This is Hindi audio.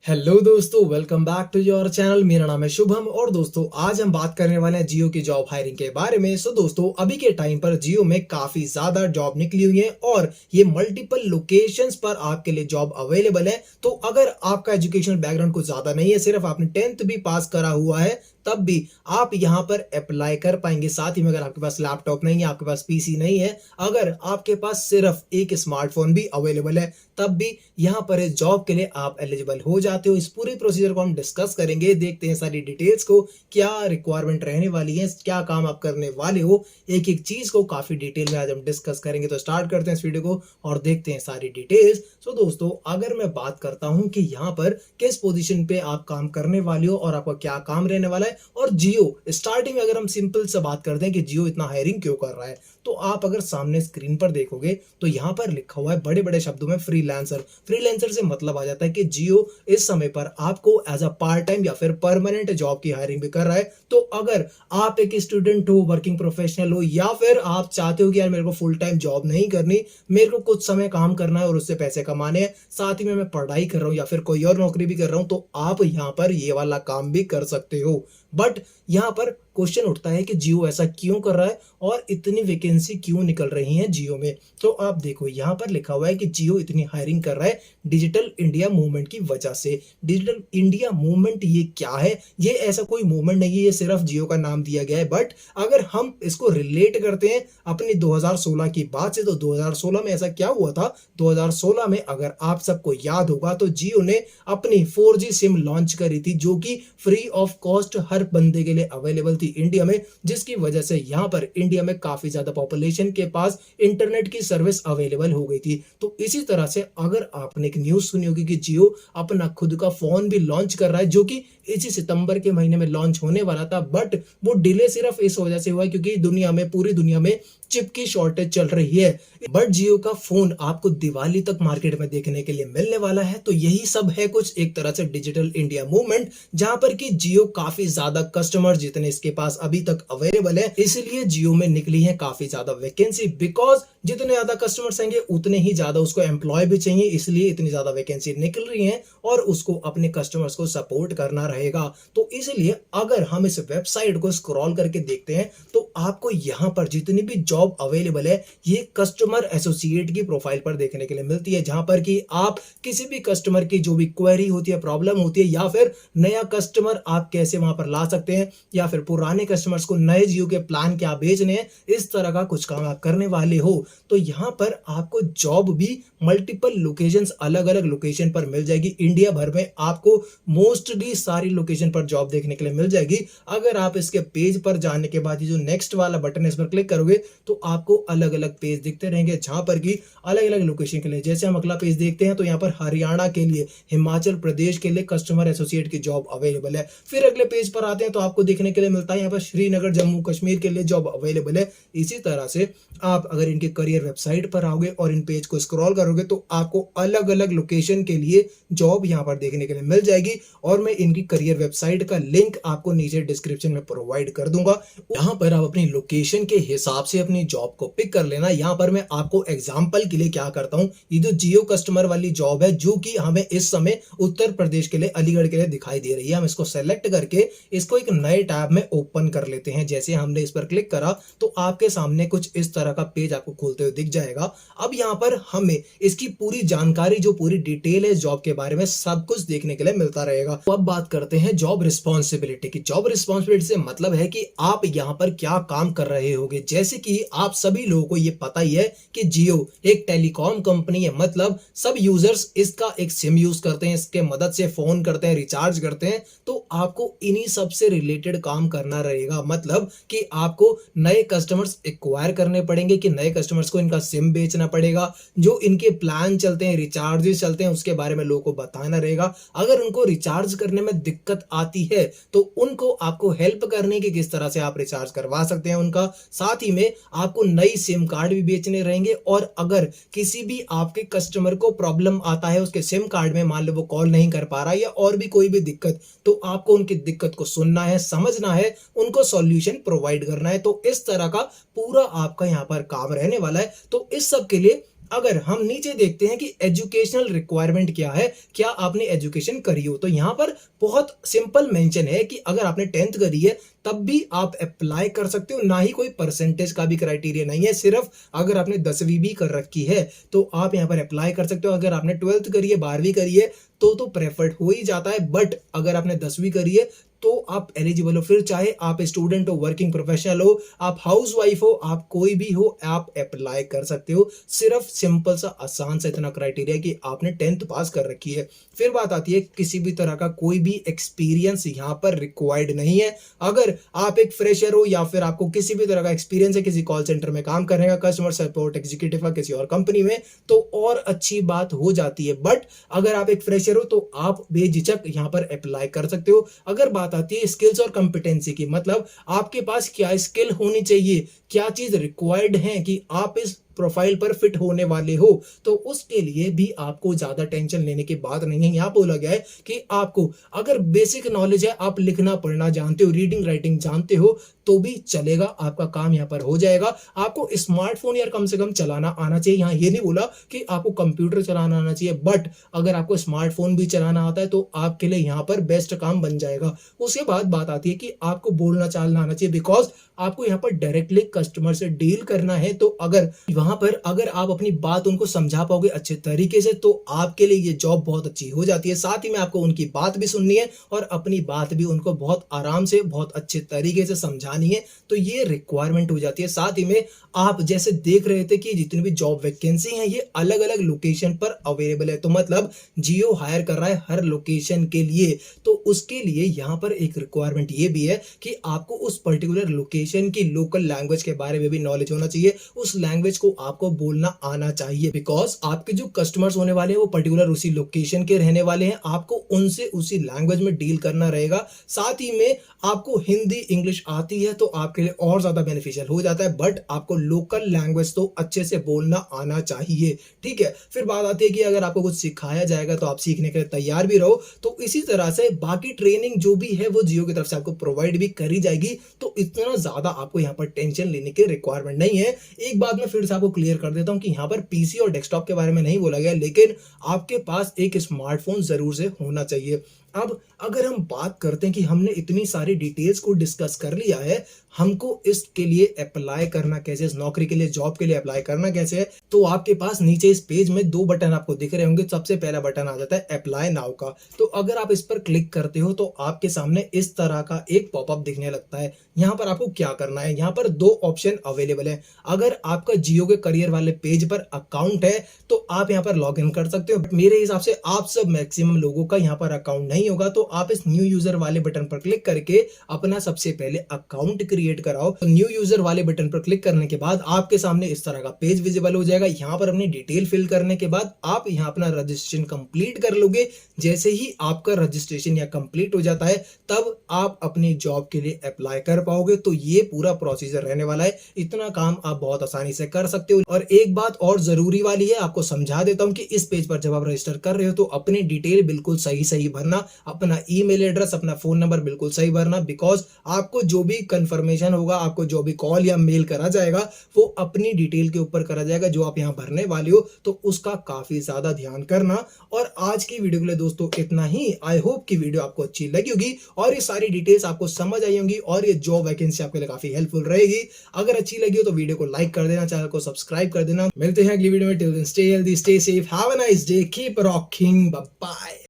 हेलो दोस्तों, welcome back to your channel. मेरा नाम है शुभम और दोस्तों आज हम बात करने वाले हैं जियो की जॉब हायरिंग के बारे में। दोस्तों अभी के टाइम पर जियो में काफी ज्यादा जॉब निकली हुई है और ये मल्टीपल लोकेशंस पर आपके लिए जॉब अवेलेबल है। तो अगर आपका एजुकेशनल बैकग्राउंड कुछ ज्यादा नहीं है, सिर्फ आपने 10th भी पास करा हुआ है, तब भी आप यहाँ पर अप्लाई कर पाएंगे। साथ ही में अगर आपके पास लैपटॉप नहीं है, आपके पास पीसी नहीं है, अगर आपके पास सिर्फ एक स्मार्टफोन भी अवेलेबल है, तब भी यहाँ पर इस जॉब के लिए आप एलिजिबल हो जाते हो। इस पूरे प्रोसीजर को हम डिस्कस करेंगे, देखते हैं सारी डिटेल्स को, क्या रिक्वायरमेंट रहने वाली है, क्या काम आप करने वाले हो, एक एक चीज को काफी डिटेल में आज हम डिस्कस करेंगे। तो स्टार्ट करते हैं इस वीडियो को और देखते हैं सारी डिटेल्स। दोस्तों अगर मैं बात करता हूं कि यहाँ पर किस पोजीशन पे आप काम करने वाले हो और आपका क्या काम रहने वाला है, और जियो स्टार्टिंग में अगर हम सिंपल से बात करते हैं कि जियो इतना हायरिंग क्यों कर रहा है, तो आप अगर सामने स्क्रीन पर देखोगे तो यहाँ पर लिखा हुआ है बड़े बड़े शब्दों में फ्रीलांसर। फ्रीलांसर से मतलब आ जाता है कि जियो इस समय पर आपको एज अ पार्ट टाइम या फिर परमानेंट जॉब की हायरिंग भी कर रहा है। तो अगर आप एक स्टूडेंट हो, वर्किंग प्रोफेशनल हो, या फिर आप चाहते हो कि यार मेरे को फुल टाइम जॉब नहीं करनी, मेरे को कुछ समय काम करना है और उससे पैसे कमाने हैं, साथ ही में मैं पढ़ाई कर रहा हूँ या फिर कोई और नौकरी भी कर रहा हूँ, तो आप यहाँ पर ये वाला काम भी कर सकते हो। बट यहाँ पर क्वेश्चन उठता है कि जियो ऐसा क्यों कर रहा है और इतनी वैकेंसी क्यों निकल रही है जियो में। तो आप देखो यहाँ पर लिखा हुआ है कि जियो इतनी हायरिंग कर रहा है डिजिटल इंडिया मूवमेंट की वजह से। डिजिटल इंडिया मूवमेंट ये क्या है? ये ऐसा कोई मूवमेंट नहीं है, ये सिर्फ जियो का नाम दिया गया है। बट अगर हम इसको रिलेट करते हैं अपनी 2016 की बात से, तो 2016 में ऐसा क्या हुआ था? 2016 में अगर आप सबको याद होगा तो जियो ने अपनी 4G सिम लॉन्च करी थी, जो कि फ्री ऑफ कॉस्ट हर बंदे के लिए अवेलेबल थी इंडिया में, जिसकी वजह से यहाँ पर इंडिया में काफी ज्यादा पॉपुलेशन के पास इंटरनेट की सर्विस अवेलेबल हो गई थी। तो इसी तरह से अगर आपने एक न्यूज सुनी होगी कि जियो अपना खुद का फोन भी लॉन्च कर रहा है, जो कि इसी सितंबर के महीने में लॉन्च होने वाला था, बट वो डिले सिर्फ इस वजह से हुआ क्योंकि दुनिया में, पूरी दुनिया में चिप की शॉर्टेज चल रही है। बट जियो का फोन आपको दिवाली तक मार्केट में देखने के लिए मिलने वाला है। तो यही सब है कुछ एक तरह से डिजिटल इंडिया मूवमेंट, जहां पर कि जियो काफी ज्यादा कस्टमर जितने इसके पास अभी तक अवेलेबल है, इसलिए जियो में निकली है काफी ज्यादा वैकेंसी। बिकॉज जितने ज्यादा कस्टमर्स होंगे उतने ही ज्यादा उसको एम्प्लॉय भी चाहिए, इसलिए इतनी ज्यादा वैकेंसी निकल रही है और उसको अपने कस्टमर्स को सपोर्ट करना रहेगा। तो इसलिए अगर हम इस वेबसाइट को स्क्रॉल करके देखते हैं तो आपको यहाँ पर जितनी भी जॉब अवेलेबल है ये कस्टमर एसोसिएट की प्रोफाइल पर देखने के लिए मिलती है, जहां पर कि आप किसी भी कस्टमर की जो भी क्वेरी होती है, प्रॉब्लम होती है, या फिर नया कस्टमर आप कैसे वहां पर ला सकते हैं, या फिर पुराने कस्टमर्स को नए जियो के प्लान क्या बेचने हैं, इस तरह का कुछ काम आप करने वाले हो। तो यहाँ पर आपको जॉब भी मल्टीपल लोकेशंस, अलग अलग लोकेशन पर मिल जाएगी। इंडिया भर में आपको मोस्टली सारी लोकेशन पर जॉब देखने के लिए मिल जाएगी। अगर आप इसके पेज पर जाने के बाद ये जो नेक्स्ट वाला बटन है इस पर क्लिक करोगे तो आपको अलग अलग पेज दिखते रहेंगे, जहां पर कि अलग अलग लोकेशन के लिए, जैसे हम अगला पेज देखते हैं तो यहाँ पर हरियाणा के लिए, हिमाचल प्रदेश के लिए कस्टमर एसोसिएट की जॉब अवेलेबल है। फिर अगले पेज पर आते हैं तो आपको देखने के लिए मिलता है यहाँ पर श्रीनगर जम्मू कश्मीर के लिए जॉब अवेलेबल है। इसी तरह से आप अगर इनके करियर वेबसाइट पर आओगे और इन पेज को स्क्रॉल करोगे तो आपको अलग अलग लोकेशन के लिए जॉब यहाँ पर देखने के लिए मिल जाएगी, और मैं इनकी करियर वेबसाइट का लिंक आपको नीचे डिस्क्रिप्शन में प्रोवाइड कर दूंगा। यहाँ पर आप अपनी लोकेशन के हिसाब से अपनी जॉब को पिक कर लेना। यहाँ पर मैं आपको एग्जांपल के लिए क्या करता हूँ, ये जो जियो कस्टमर वाली जॉब है जो कि हमें इस समय उत्तर प्रदेश के लिए, अलीगढ़ के लिए दिखाई दे रही है, हम इसको सेलेक्ट करके इसको एक नए टैब में ओपन कर लेते हैं। जैसे हमने इस पर क्लिक करा तो आपके सामने कुछ इस तरह का पेज आपको खोलते हुए दिख जाएगा। अब यहाँ पर हमें इसकी पूरी जानकारी, जो पूरी डिटेल है जॉब के बारे में, सब कुछ देखने के लिए मिलता रहेगा। तो अब बात करते हैं जॉब रिस्पॉन्सिबिलिटी की। जॉब रिस्पॉन्सिबिलिटी से मतलब है कि आप यहाँ पर क्या काम कर रहे होगे। जैसे कि आप सभी लोगों को ये पता ही है कि जियो एक टेलीकॉम कंपनी है, मतलब सब यूजर्स इसका एक सिम यूज करते हैं, इसके मदद से फोन करते हैं, रिचार्ज करते हैं। तो आपको इन्हीं सब से रिलेटेड काम करना रहेगा, मतलब कि आपको नए कस्टमर्स एक्वायर करने पड़ेंगे, कि नए कस्टमर्स को इनका सिम बेचना पड़ेगा, जो इनके प्लान चलते हैं, रिचार्जेस चलते हैं, उसके बारे में लोगों को बताना रहेगा। अगर उनको रिचार्ज करने में दिक्कत आती है तो उनको आपको हेल्प करने की, किस तरह से आप रिचार्ज करवा सकते हैं उनका। साथ ही में आपको नई सिम कार्ड भी बेचने रहेंगे, और अगर किसी भी आपके कस्टमर को प्रॉब्लम आता है उसके सिम कार्ड में, मान लो वो कॉल नहीं कर पा रहा या और भी कोई भी दिक्कत, तो आपको उनकी दिक्कत को सुनना है, समझना है, उनको सॉल्यूशन प्रोवाइड करना है। तो इस तरह का पूरा आपका यहाँ पर काम रहने वाला है। तो इस सब के लिए अगर हम नीचे देखते हैं कि एजुकेशनल रिक्वायरमेंट क्या है, क्या आपने एजुकेशन करी हो, तो यहाँ पर बहुत सिंपल मेंशन है कि अगर आपने 10th करी है तब भी आप अप्लाई कर सकते हो, ना ही कोई परसेंटेज का भी क्राइटेरिया नहीं है। सिर्फ अगर आपने 10वीं भी कर रखी है तो आप यहाँ पर अप्लाई कर सकते हो। अगर आपने 12th करी है, 12वीं करी है तो प्रेफर्ड हो ही जाता है, बट अगर आपने 10वीं करी है तो आप एलिजिबल हो। फिर चाहे आप स्टूडेंट हो, वर्किंग प्रोफेशनल हो, आप हाउसवाइफ हो, आप कोई भी हो, आप अप्लाई कर सकते हो। सिर्फ सिंपल सा आसान सा इतना क्राइटेरिया कि आपने 10th पास कर रखी है। फिर बात आती है किसी भी तरह का कोई भी एक्सपीरियंस यहाँ पर रिक्वायर्ड नहीं है। अगर आप एक फ्रेशर हो या फिर आपको किसी भी तरह का एक्सपीरियंस है किसी कॉल सेंटर में काम करने का, कस्टमर सपोर्ट एग्जीक्यूटिव का किसी और कंपनी में, तो और अच्छी बात हो जाती है। बट अगर आप एक फ्रेशर हो तो आप बेझिझक यहाँ पर अप्लाई कर सकते हो। अगर बात आती है स्किल्स और कंपिटेंसी की, मतलब आपके पास क्या स्किल होनी चाहिए, क्या चीज रिक्वायर्ड है कि आप इस प्रोफाइल पर फिट होने वाले हो, तो उसके लिए भी आपको ज्यादा टेंशन लेने की बात नहीं है। यहाँ बोला गया है कि आपको अगर बेसिक नॉलेज है, आप लिखना पढ़ना जानते हो, रीडिंग राइटिंग जानते हो तो भी चलेगा, आपका काम यहाँ पर हो जाएगा। आपको स्मार्टफोन यार कम से कम चलाना आना चाहिए। यहाँ ये नहीं बोला कि आपको कंप्यूटर चलाना आना चाहिए, बट अगर आपको स्मार्टफोन भी चलाना आता है तो आपके लिए यहाँ पर बेस्ट काम बन जाएगा। उसके बाद बात आती है कि आपको बोलना चालना आना चाहिए, बिकॉज आपको यहाँ पर डायरेक्टली कस्टमर से डील करना है। तो अगर वहां पर अगर आप अपनी बात उनको समझा पाओगे अच्छे तरीके से तो आपके लिए ये जॉब बहुत अच्छी हो जाती है। साथ ही में आपको उनकी बात भी सुननी है और अपनी बात भी उनको बहुत आराम से बहुत अच्छे तरीके से समझानी है, तो ये रिक्वायरमेंट हो जाती है। साथ ही में आप जैसे देख रहे थे कि जितनी भी जॉब वैकेंसी है ये अलग अलग लोकेशन पर अवेलेबल है, तो मतलब जियो हायर कर रहा है हर लोकेशन के लिए। तो उसके लिए यहाँ पर एक रिक्वायरमेंट ये भी है कि आपको उस पर्टिकुलर लोकेशन की लोकल लैंग्वेज के बारे में भी नॉलेज होना चाहिए, उस लैंग्वेज को आपको बोलना आना चाहिए, बिकॉज आपके जो कस्टमर्स होने वाले हैं वो पर्टिकुलर उसी लोकेशन के रहने वाले हैं। आपको उनसे उसी लैंग्वेज में डील करना रहेगा। साथ ही में आपको हिंदी इंग्लिश आती है तो आपके लिए और ज्यादा बेनिफिशियल हो जाता है, बट आपको लोकल लैंग्वेज तो अच्छे से बोलना आना चाहिए। ठीक है, फिर बात आती है कि अगर आपको कुछ सिखाया जाएगा तो आप सीखने के लिए तैयार भी रहो। तो इसी तरह से बाकी ट्रेनिंग जो भी है वो जियो की तरफ से आपको प्रोवाइड भी करी जाएगी, तो इतना ज्यादा आपको यहाँ पर टेंशन लेने की रिक्वायरमेंट नहीं है। एक बात मैं फिर से आपको क्लियर कर देता हूं कि यहाँ पर पीसी और डेस्कटॉप के बारे में नहीं बोला गया, लेकिन आपके पास एक स्मार्टफोन जरूर से होना चाहिए। अब अगर हम बात करते हैं कि हमने इतनी सारी डिटेल्स को डिस्कस कर लिया है, हमको इसके लिए अप्लाई करना कैसे, इस नौकरी के लिए जॉब के लिए अप्लाई करना कैसे है, तो आपके पास नीचे इस पेज में दो बटन आपको दिख रहे होंगे। सबसे पहला बटन आ जाता है अप्लाई नाउ का, तो अगर आप इस पर क्लिक करते हो तो आपके सामने इस तरह का एक पॉपअप दिखने लगता है। यहाँ पर आपको क्या करना है, यहाँ पर दो ऑप्शन अवेलेबल है। अगर आपका जियो के करियर वाले पेज पर अकाउंट है तो आप यहाँ पर लॉग इन कर सकते हो। मेरे हिसाब से आप सब मैक्सिमम लोगों का यहाँ पर अकाउंट नहीं होगा, तो आप इस न्यू यूजर वाले बटन पर क्लिक करके अपना सबसे पहले अकाउंट क्रिएट कराओ। तो न्यू यूजर वाले बटन पर क्लिक करने के बाद आपके सामने इस तरह का पेज विजिबल हो जाएगा। यहाँ पर अपनी डिटेल फिल करने के बाद आप यहाँ अपना रजिस्ट्रेशन कंप्लीट कर लोगे। जैसे ही आपका रजिस्ट्रेशन या कंप्लीट हो जाता है तब आप अपनी जॉब के लिए अप्लाई कर पाओगे। तो ये पूरा प्रोसीजर रहने वाला है, इतना काम आप बहुत आसानी से कर सकते हो। और एक बात और जरूरी वाली है, आपको समझा देता हूं कि इस पेज पर जब आप रजिस्टर कर रहे हो तो अपनी डिटेल बिल्कुल सही सही भरना, अपना ईमेल एड्रेस अपना फोन नंबर बिल्कुल सही भरना, बिकॉज आपको जो भी कंफर्मेशन होगा, आपको जो भी कॉल या मेल करा जाएगा वो अपनी डिटेल के ऊपर करा जाएगा जो आप यहाँ भरने वाले हो, तो उसका काफी ज्यादा ध्यान करना। और आज की वीडियो के लिए दोस्तों इतना ही। आई होप कि वीडियो आपको अच्छी लगी होगी और ये सारी डिटेल्स आपको समझ आई होंगी और ये जॉब वैकेंसी आपके लिए काफी हेल्पफुल रहेगी। अगर अच्छी लगी हो तो वीडियो को लाइक कर देना, चैनल को सब्सक्राइब कर देना। मिलते हैं अगली वीडियो में। Till then stay healthy, stay safe, have a nice day, keep rocking, bye bye.